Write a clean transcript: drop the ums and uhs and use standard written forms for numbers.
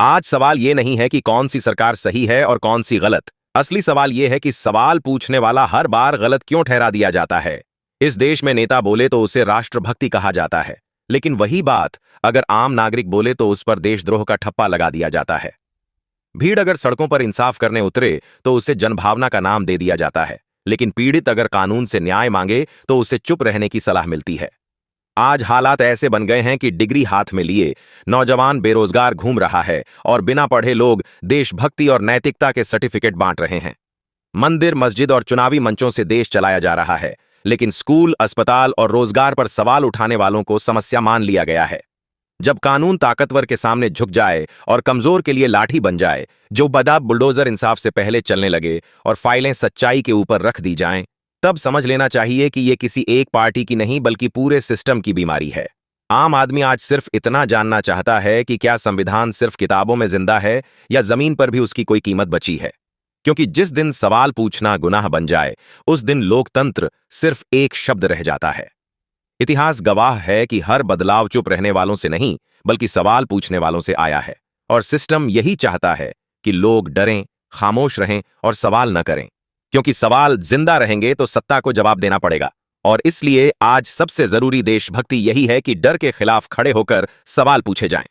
आज सवाल ये नहीं है कि कौन सी सरकार सही है और कौन सी गलत। असली सवाल ये है कि सवाल पूछने वाला हर बार गलत क्यों ठहरा दिया जाता है। इस देश में नेता बोले तो उसे राष्ट्रभक्ति कहा जाता है, लेकिन वही बात अगर आम नागरिक बोले तो उस पर देशद्रोह का ठप्पा लगा दिया जाता है। भीड़ अगर सड़कों पर इंसाफ करने उतरे तो उसे जनभावना का नाम दे दिया जाता है, लेकिन पीड़ित अगर कानून से न्याय मांगे तो उसे चुप रहने की सलाह मिलती है। आज हालात ऐसे बन गए हैं कि डिग्री हाथ में लिए नौजवान बेरोजगार घूम रहा है और बिना पढ़े लोग देशभक्ति और नैतिकता के सर्टिफिकेट बांट रहे हैं। मंदिर, मस्जिद और चुनावी मंचों से देश चलाया जा रहा है, लेकिन स्कूल, अस्पताल और रोजगार पर सवाल उठाने वालों को समस्या मान लिया गया है। जब कानून ताकतवर के सामने झुक जाए और कमजोर के लिए लाठी बन जाए, जो बदा बुलडोजर इंसाफ से पहले चलने लगे और फाइलें सच्चाई के ऊपर रख दी जाएं, तब समझ लेना चाहिए कि यह किसी एक पार्टी की नहीं बल्कि पूरे सिस्टम की बीमारी है। आम आदमी आज सिर्फ इतना जानना चाहता है कि क्या संविधान सिर्फ किताबों में जिंदा है या जमीन पर भी उसकी कोई कीमत बची है। क्योंकि जिस दिन सवाल पूछना गुनाह बन जाए, उस दिन लोकतंत्र सिर्फ एक शब्द रह जाता है। इतिहास गवाह है कि हर बदलाव चुप रहने वालों से नहीं बल्कि सवाल पूछने वालों से आया है, और सिस्टम यही चाहता है कि लोग डरें, खामोश रहें और सवाल न करें। क्योंकि सवाल जिंदा रहेंगे तो सत्ता को जवाब देना पड़ेगा, और इसलिए आज सबसे जरूरी देशभक्ति यही है कि डर के खिलाफ खड़े होकर सवाल पूछे जाएं।